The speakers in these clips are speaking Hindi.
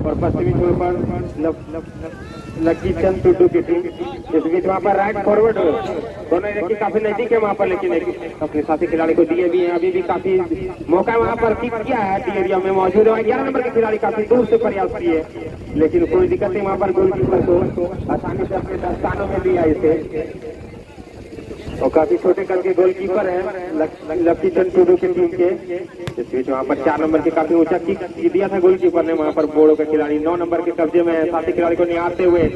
और पश्चिमी छोर पर लकी चंद टुडू की टीम। इस बीच वहाँ पर राइट फॉरवर्ड दोनों व्यक्ति काफी नजदीक है वहाँ पर, लेकिन अपने साथी खिलाड़ी को दिए भी हैं। अभी भी काफी मौका वहाँ पर किक किया है, डी एरिया में मौजूद है। 11 नंबर के खिलाड़ी काफी दूर से प्रयास किए, लेकिन कोई दिक्कत नहीं वहाँ पर गोलकीपर को आसानी से अपने दस्तानों में लिया इसे। और काफी छोटे कद के गोलकीपर है लकी चंद टुडू की टीम के। इस बीच वहाँ पर 4 नंबर के काफी ऊंचा किक दिया था गोलकीपर ने। वहाँ पर बोड़ो के खिलाड़ी 9 नंबर के कब्जे में साथी खिलाड़ी को निहारते हुए,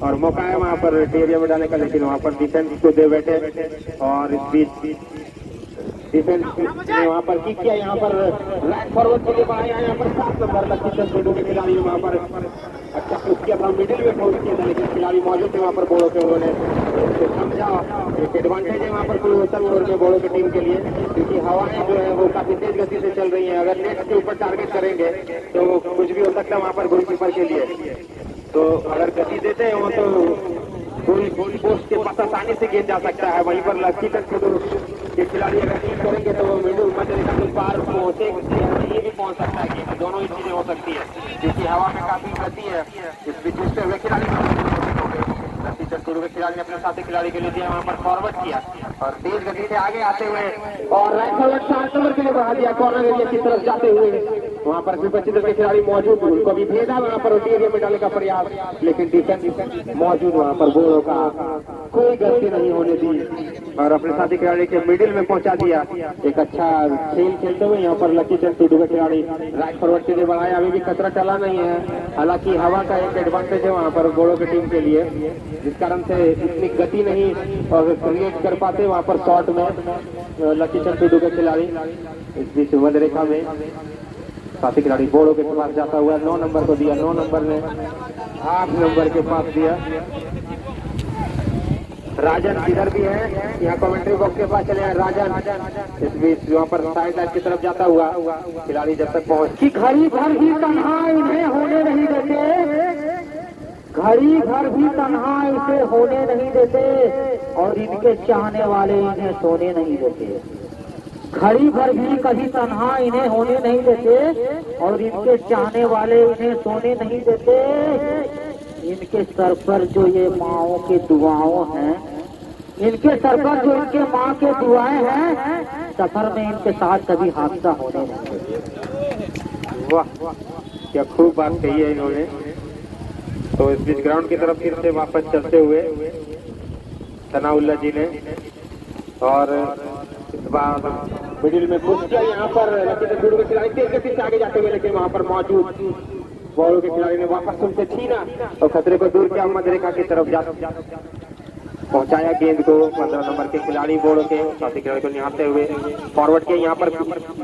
और मौका है वहाँ पर एरिया में डालने का, लेकिन वहाँ पर डिफेंस को दे बैठे। और इस बीच डिफेंस ने वहाँ पर किक किया, यहाँ पर राइट फॉरवर्ड के लिए बढ़ाया। यहाँ पर 7 नंबर लकी चंद टुडू के खिलाड़ी ने वहाँ पर अच्छा पुश किया था, मिडिल में पहुंच किया था, लेकिन खिलाड़ी मौजूद थे वहाँ पर बोड़ो के। उन्होंने समझा एक एडवांटेज है वहाँ पर पूर्वोत्तर छोर में बोड़ो की टीम के लिए, क्योंकि हवाएं जो है वो काफी तेज गति से चल रही हैं। अगर नेट के ऊपर टारगेट करेंगे तो कुछ भी हो सकता है वहाँ पर गोलकीपर के लिए। तो अगर गति देते हैं वो तो गोल पोस्ट के पास आसानी से गेंद जा सकता है। वहीं पर लकी चंद टुडू के खिलाड़ी अगर ठीक करेंगे तो मिडिल मध्य रेखा के पार पहुंचे, ये भी पहुंच सकता है कि दोनों ही चीजें हो सकती है, क्योंकि हवा में काफी गति है। इस बीच उठते हुए खिलाड़ी लकी चंद टुडू के खिलाड़ी ने अपने साथी खिलाड़ी के लिए दिया, वहां पर फॉरवर्ड किया और तेज गति से आगे आते हुए और राइट फॉरवर्ड 7 नंबर के लिए बढ़ा दिया कॉर्नर एरिया की तरफ जाते हुए। वहां पर विपक्षी दल के खिलाड़ी मौजूद, उनको भी भेजा वहां पर एरिया में डालने का प्रयास, लेकिन डिफेंस मौजूद वहां पर बोड़ो का कोई गलती नहीं होने दी और अपने साथी खिलाड़ी के मिडिल में पहुंचा दिया। एक अच्छा खेल खेलते हुए यहाँ पर लकी चंद टुडू के खिलाड़ी राइट फॉरवर्ड के लिए बढ़ाया। अभी भी खतरा टला नहीं है, हालांकि हवा का एक एडवांटेज है वहाँ पर बोड़ो की टीम के लिए, जिस कारण से इतनी गति नहीं क्रिएट कर पाते वहाँ पर शॉट में लकी चंद टुडू के खिलाड़ी। इस बीच मध्य रेखा में साथी खिलाड़ी बोड़ो के पास जाता हुआ 9 नंबर को दिया, 9 नंबर ने 8 नंबर के पास दिया। राजन इधर भी है, यहाँ कमेंट्री बॉक्स के पास चले हैं राजन। इस बीच वहाँ पर साइड लाइन की तरफ जाता हुआ खिलाड़ी जब तक पहुंच कि घड़ी भर भी तन्हा इन्हें होने नहीं देते, घड़ी भर भी तन्हा इसे होने नहीं देते और इनके चाहने वाले इन्हें सोने नहीं देते। घड़ी भर भी कभी तन्हा इन्हें होने नहीं देते और इनके चाहने वाले इन्हें सोने नहीं देते। इनके सर पर जो ये माओ के दुआओं हैं, इनके सर पर जो इनके माँ के दुआएं हैं, सफर में इनके साथ कभी हादसा होने नहीं देते। वाह क्या खूब बात कही है इन्होंने। तो इस बीच ग्राउंड की तरफ फिर से वापस चलते हुए सनाउल्लाह जी ने, और इस बार मिडिल में पुश किया। यहाँ पर लकी चंद टुडू के खिलाड़ी तेज गति से आगे जाते हुए, लेकिन वहाँ पर मौजूद बोड़ो के खिलाड़ी ने वापस उनसे छीना और खतरे को दूर किया। मध्य रेखा की तरफ पहुंचाया गेंद को 15 नंबर के खिलाड़ी बोड़ो के साथी खिलाड़ी को निहारते हुए फॉरवर्ड के यहाँ पर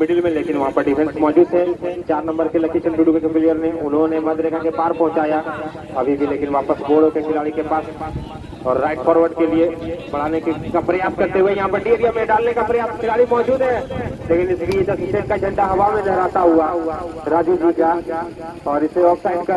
मिडिल में, लेकिन वहाँ पर डिफेंस मौजूद है। 4 नंबर के लकी चंद टुडू के प्लेयर ने उन्होंने मध्य रेखा के पार पहुंचाया अभी भी, लेकिन वापस बोड़ो के खिलाड़ी के पास और राइट फॉरवर्ड के लिए बढ़ाने का प्रयास करते हुए यहाँ पर डी एरिया में डालने का प्रयास खिलाड़ी मौजूद है, लेकिन इस बीच का झंडा हवा में लहराता हुआ राजू जी का, और इसे ऑफ साइड का